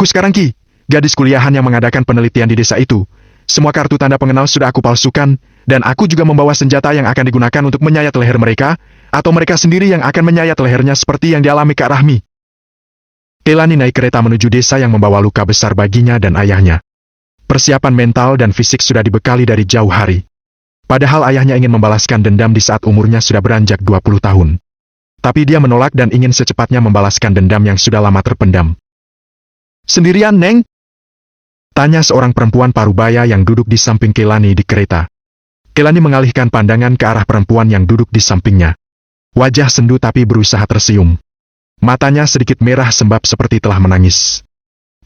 sekarang Ki, gadis kuliahan yang mengadakan penelitian di desa itu. Semua kartu tanda pengenal sudah aku palsukan, dan aku juga membawa senjata yang akan digunakan untuk menyayat leher mereka, atau mereka sendiri yang akan menyayat lehernya seperti yang dialami Kak Rahmi. Keilani naik kereta menuju desa yang membawa luka besar baginya dan ayahnya. Persiapan mental dan fisik sudah dibekali dari jauh hari. Padahal ayahnya ingin membalaskan dendam di saat umurnya sudah beranjak 20 tahun. Tapi dia menolak dan ingin secepatnya membalaskan dendam yang sudah lama terpendam. "Sendirian, Neng?" tanya seorang perempuan parubaya yang duduk di samping Keilani di kereta. Keilani mengalihkan pandangan ke arah perempuan yang duduk di sampingnya. Wajah sendu tapi berusaha tersenyum. Matanya sedikit merah sembab seperti telah menangis.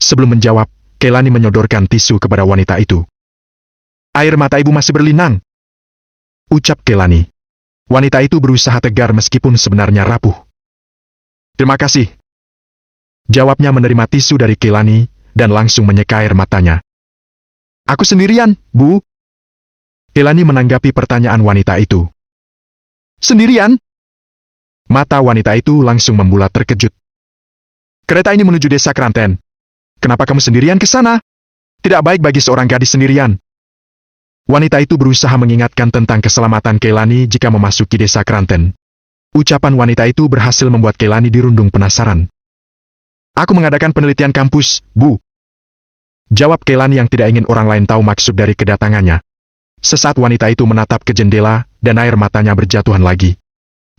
Sebelum menjawab, Keilani menyodorkan tisu kepada wanita itu. "Air mata ibu masih berlinang," ucap Keilani. Wanita itu berusaha tegar meskipun sebenarnya rapuh. "Terima kasih," jawabnya menerima tisu dari Keilani, dan langsung menyeka air matanya. "Aku sendirian, Bu." Keilani menanggapi pertanyaan wanita itu. "Sendirian?" Mata wanita itu langsung membulat terkejut. "Kereta ini menuju desa Kranten. Kenapa kamu sendirian ke sana? Tidak baik bagi seorang gadis sendirian." Wanita itu berusaha mengingatkan tentang keselamatan Keilani jika memasuki desa Kranten. Ucapan wanita itu berhasil membuat Keilani dirundung penasaran. "Aku mengadakan penelitian kampus, Bu," jawab Keilani yang tidak ingin orang lain tahu maksud dari kedatangannya. Sesaat wanita itu menatap ke jendela, dan air matanya berjatuhan lagi.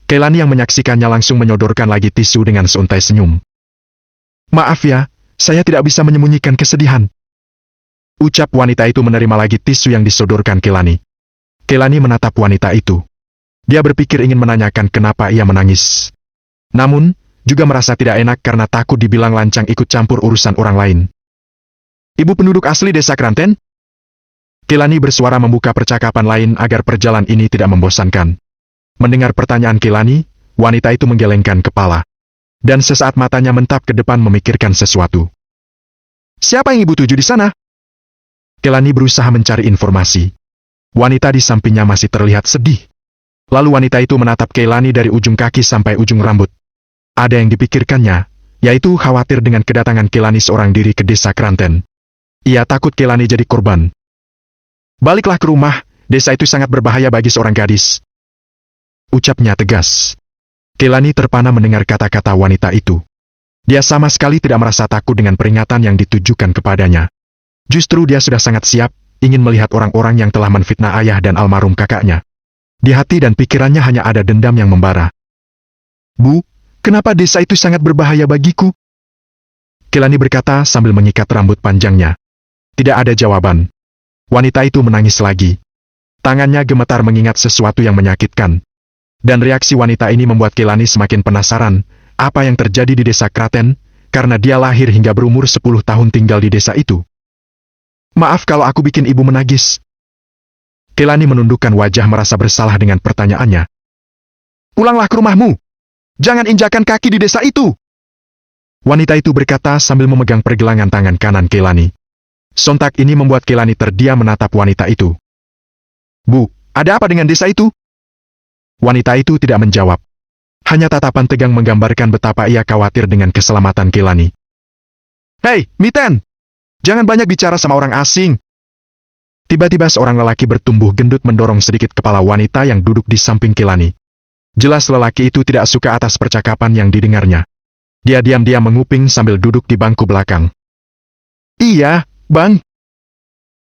Keilani yang menyaksikannya langsung menyodorkan lagi tisu dengan seuntai senyum. "Maaf ya, saya tidak bisa menyembunyikan kesedihan," ucap wanita itu menerima lagi tisu yang disodorkan Keilani. Keilani menatap wanita itu. Dia berpikir ingin menanyakan kenapa ia menangis. Namun, juga merasa tidak enak karena takut dibilang lancang ikut campur urusan orang lain. "Ibu penduduk asli desa Kranten?" Keilani bersuara membuka percakapan lain agar perjalanan ini tidak membosankan. Mendengar pertanyaan Keilani, wanita itu menggelengkan kepala. Dan sesaat matanya mentap ke depan memikirkan sesuatu. "Siapa yang ibu tuju di sana?" Keilani berusaha mencari informasi. Wanita di sampingnya masih terlihat sedih. Lalu wanita itu menatap Keilani dari ujung kaki sampai ujung rambut. Ada yang dipikirkannya, yaitu khawatir dengan kedatangan Keilani seorang diri ke desa Kranten. Ia takut Keilani jadi korban. "Baliklah ke rumah, desa itu sangat berbahaya bagi seorang gadis," ucapnya tegas. Keilani terpana mendengar kata-kata wanita itu. Dia sama sekali tidak merasa takut dengan peringatan yang ditujukan kepadanya. Justru dia sudah sangat siap, ingin melihat orang-orang yang telah menfitnah ayah dan almarhum kakaknya. Di hati dan pikirannya hanya ada dendam yang membara. "Bu, kenapa desa itu sangat berbahaya bagiku?" Keilani berkata sambil mengikat rambut panjangnya. Tidak ada jawaban. Wanita itu menangis lagi. Tangannya gemetar mengingat sesuatu yang menyakitkan. Dan reaksi wanita ini membuat Keilani semakin penasaran, apa yang terjadi di desa Kranten, karena dia lahir hingga berumur 10 tahun tinggal di desa itu. "Maaf kalau aku bikin ibu menangis." Keilani menundukkan wajah merasa bersalah dengan pertanyaannya. "Pulanglah ke rumahmu. Jangan injakan kaki di desa itu." Wanita itu berkata sambil memegang pergelangan tangan kanan Keilani. Sontak ini membuat Keilani terdiam menatap wanita itu. "Bu, ada apa dengan desa itu?" Wanita itu tidak menjawab. Hanya tatapan tegang menggambarkan betapa ia khawatir dengan keselamatan Keilani. "Hei, Miten! Jangan banyak bicara sama orang asing." Tiba-tiba seorang lelaki bertumbuh gendut mendorong sedikit kepala wanita yang duduk di samping Keilani. Jelas lelaki itu tidak suka atas percakapan yang didengarnya. Dia diam-diam menguping sambil duduk di bangku belakang. "Iya, Bang,"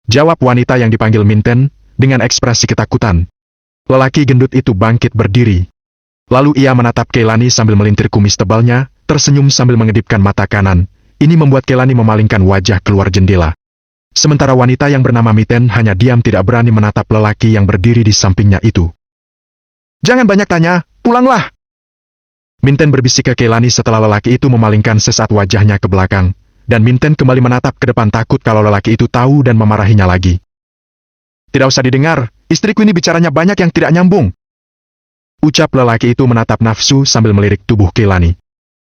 jawab wanita yang dipanggil Minten, dengan ekspresi ketakutan. Lelaki gendut itu bangkit berdiri. Lalu ia menatap Keilani sambil melintir kumis tebalnya, tersenyum sambil mengedipkan mata kanan. Ini membuat Keilani memalingkan wajah keluar jendela. Sementara wanita yang bernama Miten hanya diam tidak berani menatap lelaki yang berdiri di sampingnya itu. "Jangan banyak tanya, pulanglah!" Minten berbisik ke Keilani setelah lelaki itu memalingkan sesaat wajahnya ke belakang, dan Minten kembali menatap ke depan takut kalau lelaki itu tahu dan memarahinya lagi. "Tidak usah didengar, istriku ini bicaranya banyak yang tidak nyambung," ucap lelaki itu menatap nafsu sambil melirik tubuh Keilani.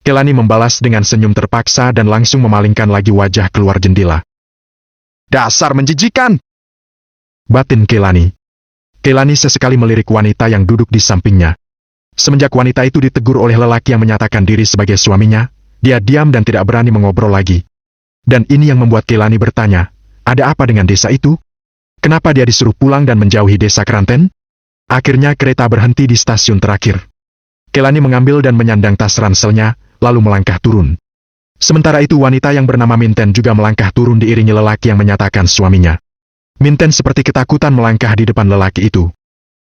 Keilani membalas dengan senyum terpaksa dan langsung memalingkan lagi wajah keluar jendela. "Dasar menjijikan!" batin Keilani. Keilani sesekali melirik wanita yang duduk di sampingnya. Semenjak wanita itu ditegur oleh lelaki yang menyatakan diri sebagai suaminya, dia diam dan tidak berani mengobrol lagi. Dan ini yang membuat Kelani bertanya, ada apa dengan desa itu? Kenapa dia disuruh pulang dan menjauhi desa Keranten? Akhirnya kereta berhenti di stasiun terakhir. Kelani mengambil dan menyandang tas ranselnya, lalu melangkah turun. Sementara itu wanita yang bernama Minten juga melangkah turun diiringi lelaki yang menyatakan suaminya. Minten seperti ketakutan melangkah di depan lelaki itu.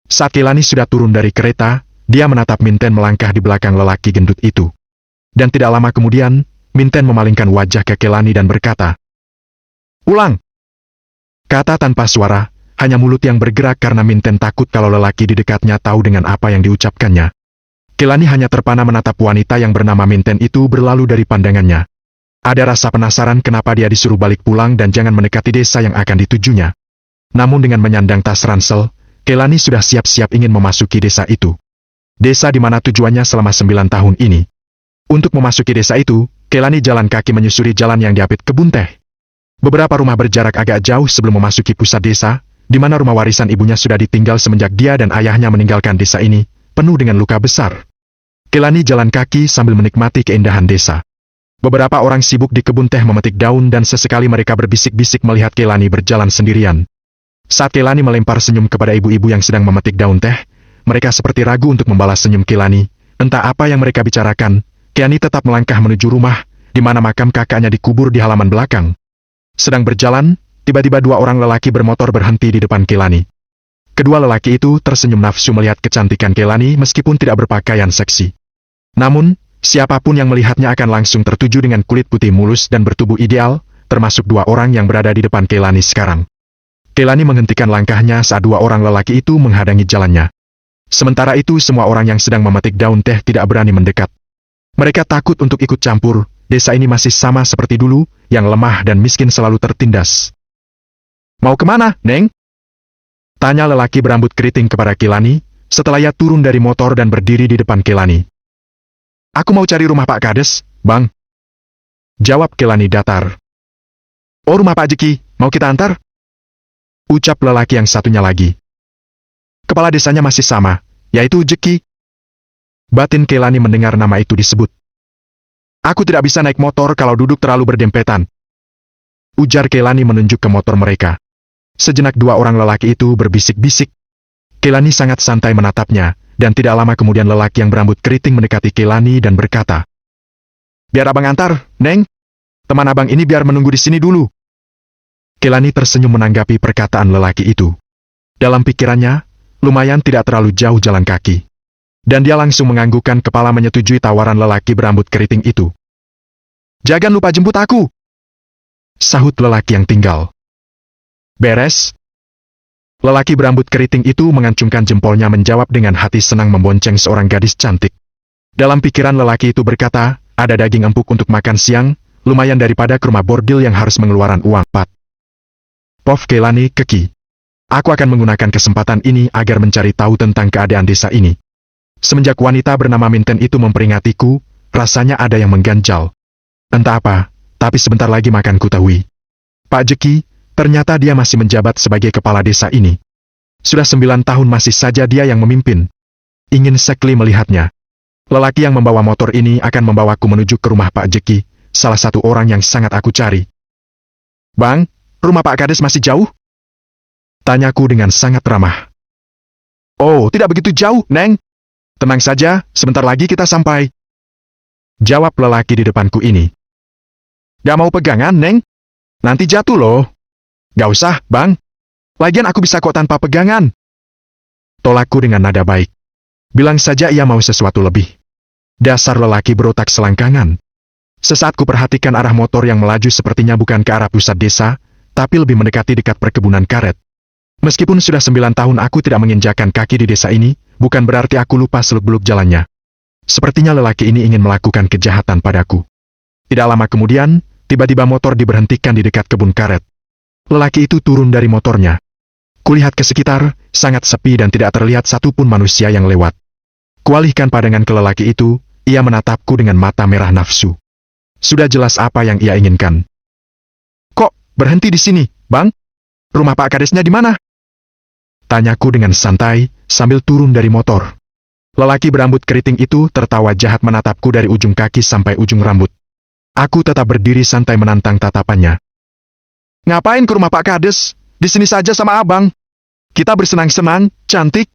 Saat Kelani sudah turun dari kereta, dia menatap Minten melangkah di belakang lelaki gendut itu. Dan tidak lama kemudian, Minten memalingkan wajah ke Kelani dan berkata, "Ulang!" Kata tanpa suara, hanya mulut yang bergerak karena Minten takut kalau lelaki di dekatnya tahu dengan apa yang diucapkannya. Kelani hanya terpana menatap wanita yang bernama Minten itu berlalu dari pandangannya. Ada rasa penasaran kenapa dia disuruh balik pulang dan jangan mendekati desa yang akan ditujunya. Namun dengan menyandang tas ransel, Kelani sudah siap-siap ingin memasuki desa itu. Desa di mana tujuannya selama 9 tahun ini. Untuk memasuki desa itu, Kelani jalan kaki menyusuri jalan yang diapit kebun teh. Beberapa rumah berjarak agak jauh sebelum memasuki pusat desa, di mana rumah warisan ibunya sudah ditinggal semenjak dia dan ayahnya meninggalkan desa ini, penuh dengan luka besar. Kelani jalan kaki sambil menikmati keindahan desa. Beberapa orang sibuk di kebun teh memetik daun dan sesekali mereka berbisik-bisik melihat Kelani berjalan sendirian. Saat Kelani melempar senyum kepada ibu-ibu yang sedang memetik daun teh, mereka seperti ragu untuk membalas senyum Kelani. Entah apa yang mereka bicarakan, Kelani tetap melangkah menuju rumah, di mana makam kakaknya dikubur di halaman belakang. Sedang berjalan, tiba-tiba 2 orang lelaki bermotor berhenti di depan Kelani. Kedua lelaki itu tersenyum nafsu melihat kecantikan Kelani meskipun tidak berpakaian seksi. Namun, siapapun yang melihatnya akan langsung tertuju dengan kulit putih mulus dan bertubuh ideal, termasuk 2 orang yang berada di depan Kelani sekarang. Kelani menghentikan langkahnya saat 2 orang lelaki itu menghadangi jalannya. Sementara itu semua orang yang sedang memetik daun teh tidak berani mendekat. Mereka takut untuk ikut campur, desa ini masih sama seperti dulu, yang lemah dan miskin selalu tertindas. "Mau kemana, Neng?" Tanya lelaki berambut keriting kepada Kelani, setelah ia turun dari motor dan berdiri di depan Kelani. "Aku mau cari rumah Pak Kades, Bang." Jawab Kelani datar. "Oh, rumah Pak Jeki, mau kita antar?" Ucap lelaki yang satunya lagi. "Kepala desanya masih sama, yaitu Jeki." Batin Kelani mendengar nama itu disebut. "Aku tidak bisa naik motor kalau duduk terlalu berdempetan," ujar Kelani menunjuk ke motor mereka. Sejenak 2 orang lelaki itu berbisik-bisik. Kelani sangat santai menatapnya, dan tidak lama kemudian lelaki yang berambut keriting mendekati Kelani dan berkata, "Biar abang antar, Neng. Teman abang ini biar menunggu di sini dulu." Kelani tersenyum menanggapi perkataan lelaki itu. Dalam pikirannya, lumayan tidak terlalu jauh jalan kaki. Dan dia langsung menganggukkan kepala menyetujui tawaran lelaki berambut keriting itu. "Jangan lupa jemput aku," sahut lelaki yang tinggal. "Beres." Lelaki berambut keriting itu mengacungkan jempolnya menjawab dengan hati senang membonceng seorang gadis cantik. Dalam pikiran lelaki itu berkata, ada daging empuk untuk makan siang, lumayan daripada ke rumah bordil yang harus mengeluarkan uang 4. "Pof Kelani Keki. Aku akan menggunakan kesempatan ini agar mencari tahu tentang keadaan desa ini. Semenjak wanita bernama Minten itu memperingatiku, rasanya ada yang mengganjal. Entah apa, tapi sebentar lagi makan kutahui. Pak Jeki, ternyata dia masih menjabat sebagai kepala desa ini. Sudah 9 tahun masih saja dia yang memimpin. Ingin sekali melihatnya. Lelaki yang membawa motor ini akan membawaku menuju ke rumah Pak Jeki, salah satu orang yang sangat aku cari." "Bang, rumah Pak Kades masih jauh?" Tanyaku dengan sangat ramah. "Oh, tidak begitu jauh, Neng. Tenang saja, sebentar lagi kita sampai." Jawab lelaki di depanku ini. "Gak mau pegangan, Neng? Nanti jatuh loh." "Gak usah, Bang. Lagian aku bisa kok tanpa pegangan." Tolakku dengan nada baik. Bilang saja ia mau sesuatu lebih. Dasar lelaki berotak selangkangan. Sesaat ku perhatikan arah motor yang melaju sepertinya bukan ke arah pusat desa, tapi lebih mendekati dekat perkebunan karet. Meskipun sudah 9 tahun aku tidak menginjakan kaki di desa ini, bukan berarti aku lupa seluk-beluk jalannya. Sepertinya lelaki ini ingin melakukan kejahatan padaku. Tidak lama kemudian, tiba-tiba motor diberhentikan di dekat kebun karet. Lelaki itu turun dari motornya. Kulihat ke sekitar, sangat sepi dan tidak terlihat satupun manusia yang lewat. Kualihkan pandangan ke lelaki itu, ia menatapku dengan mata merah nafsu. Sudah jelas apa yang ia inginkan. "Kok berhenti di sini, Bang? Rumah Pak Kadesnya di mana?" Tanyaku dengan santai, sambil turun dari motor. Lelaki berambut keriting itu tertawa jahat menatapku dari ujung kaki sampai ujung rambut. Aku tetap berdiri santai menantang tatapannya. Ngapain ke rumah Pak Kades? Di sini saja sama abang. Kita bersenang-senang, cantik.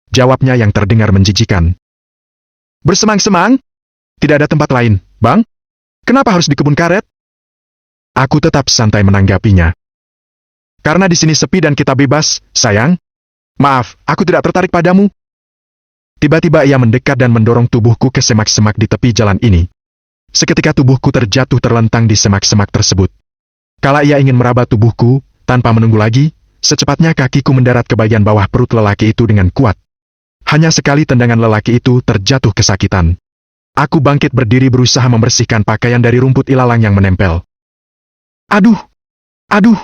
Jawabnya yang terdengar menjijikan. Bersenang-senang? Tidak ada tempat lain, bang? Kenapa harus di kebun karet? Aku tetap santai menanggapinya. Karena di sini sepi dan kita bebas, sayang. Maaf, aku tidak tertarik padamu. Tiba-tiba ia mendekat dan mendorong tubuhku ke semak-semak di tepi jalan ini. Seketika tubuhku terjatuh terlentang di semak-semak tersebut. Kala ia ingin meraba tubuhku, tanpa menunggu lagi, secepatnya kakiku mendarat ke bagian bawah perut lelaki itu dengan kuat. Hanya sekali tendangan lelaki itu terjatuh kesakitan. Aku bangkit berdiri berusaha membersihkan pakaian dari rumput ilalang yang menempel. Aduh! Aduh!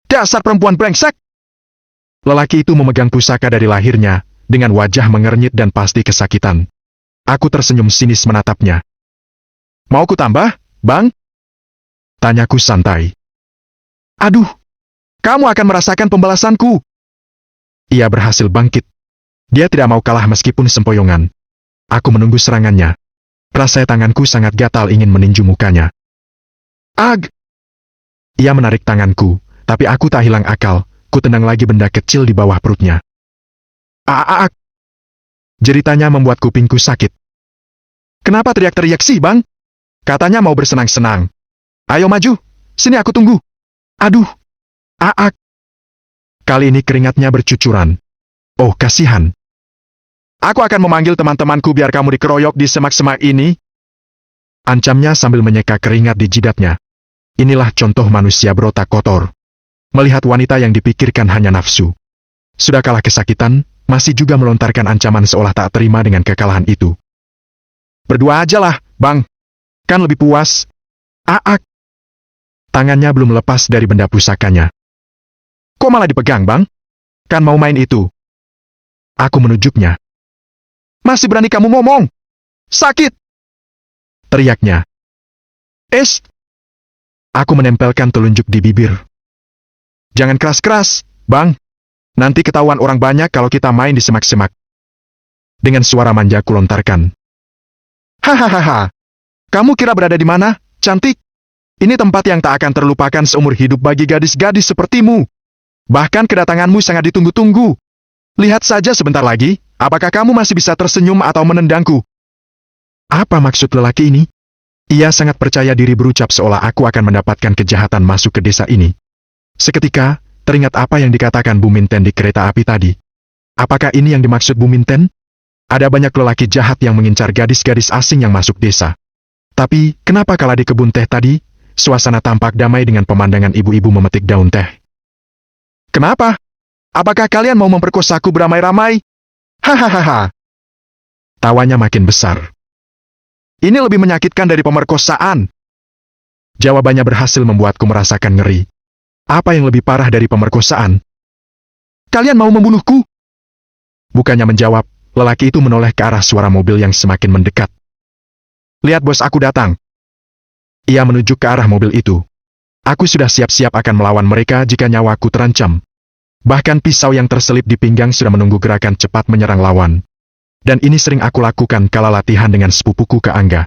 Dasar perempuan brengsek! Lelaki itu memegang pusaka dari lahirnya, dengan wajah mengernyit dan pasti kesakitan. Aku tersenyum sinis menatapnya. Mau ku tambah, bang? Tanyaku santai. Aduh! Kamu akan merasakan pembalasanku! Ia berhasil bangkit. Dia tidak mau kalah meskipun sempoyongan. Aku menunggu serangannya. Rasanya tanganku sangat gatal ingin meninju mukanya. Ag! Ia menarik tanganku, tapi aku tak hilang akal. Ku tendang lagi benda kecil di bawah perutnya. Aak! Jeritanya membuat kupingku sakit. Kenapa teriak-teriak sih, bang? Katanya mau bersenang-senang. Ayo maju, sini aku tunggu. Aduh! Aak! Kali ini keringatnya bercucuran. Oh, kasihan. Aku akan memanggil teman-temanku biar kamu dikeroyok di semak-semak ini. Ancamnya sambil menyeka keringat di jidatnya. Inilah contoh manusia berotak kotor. Melihat wanita yang dipikirkan hanya nafsu. Sudah kalah kesakitan, masih juga melontarkan ancaman seolah tak terima dengan kekalahan itu. Berdua aja lah, bang. Kan lebih puas. Aak. Tangannya belum lepas dari benda pusakanya. Kok malah dipegang, bang? Kan mau main itu. Aku menunjuknya. Masih berani kamu ngomong? Sakit! Teriaknya. Aku menempelkan telunjuk di bibir. Jangan keras-keras, bang. Nanti ketahuan orang banyak kalau kita main di semak-semak. Dengan suara manja ku lontarkan. Hahaha. Kamu kira berada di mana, cantik? Ini tempat yang tak akan terlupakan seumur hidup bagi gadis-gadis sepertimu. Bahkan kedatanganmu sangat ditunggu-tunggu. Lihat saja sebentar lagi, apakah kamu masih bisa tersenyum atau menendangku? Apa maksud lelaki ini? Ia sangat percaya diri berucap seolah aku akan mendapatkan kejahatan masuk ke desa ini. Seketika, teringat apa yang dikatakan Bu Minten di kereta api tadi. Apakah ini yang dimaksud Bu Minten? Ada banyak lelaki jahat yang mengincar gadis-gadis asing yang masuk desa. Tapi, kenapa kala di kebun teh tadi, suasana tampak damai dengan pemandangan ibu-ibu memetik daun teh? Kenapa? Apakah kalian mau memperkosaku beramai-ramai? Hahaha. Tawanya makin besar. Ini lebih menyakitkan dari pemerkosaan. Jawabannya berhasil membuatku merasakan ngeri. Apa yang lebih parah dari pemerkosaan? Kalian mau membunuhku? Bukannya menjawab, lelaki itu menoleh ke arah suara mobil yang semakin mendekat. Lihat bos aku datang. Ia menuju ke arah mobil itu. Aku sudah siap-siap akan melawan mereka jika nyawaku terancam. Bahkan pisau yang terselip di pinggang sudah menunggu gerakan cepat menyerang lawan. Dan ini sering aku lakukan kala latihan dengan sepupuku ke Angga.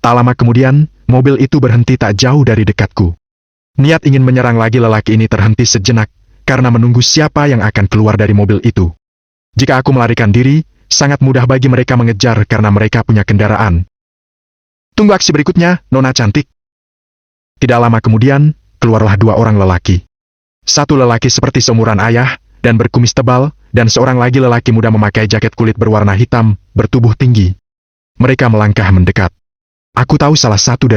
Tak lama kemudian, mobil itu berhenti tak jauh dari dekatku. Niat ingin menyerang lagi lelaki ini terhenti sejenak, karena menunggu siapa yang akan keluar dari mobil itu. Jika aku melarikan diri, sangat mudah bagi mereka mengejar karena mereka punya kendaraan. Tunggu aksi berikutnya, Nona cantik. Tidak lama kemudian, keluarlah dua orang lelaki. Satu lelaki seperti seumuran ayah, dan berkumis tebal, dan seorang lagi lelaki muda memakai jaket kulit berwarna hitam, bertubuh tinggi. Mereka melangkah mendekat. Aku tahu salah satu dari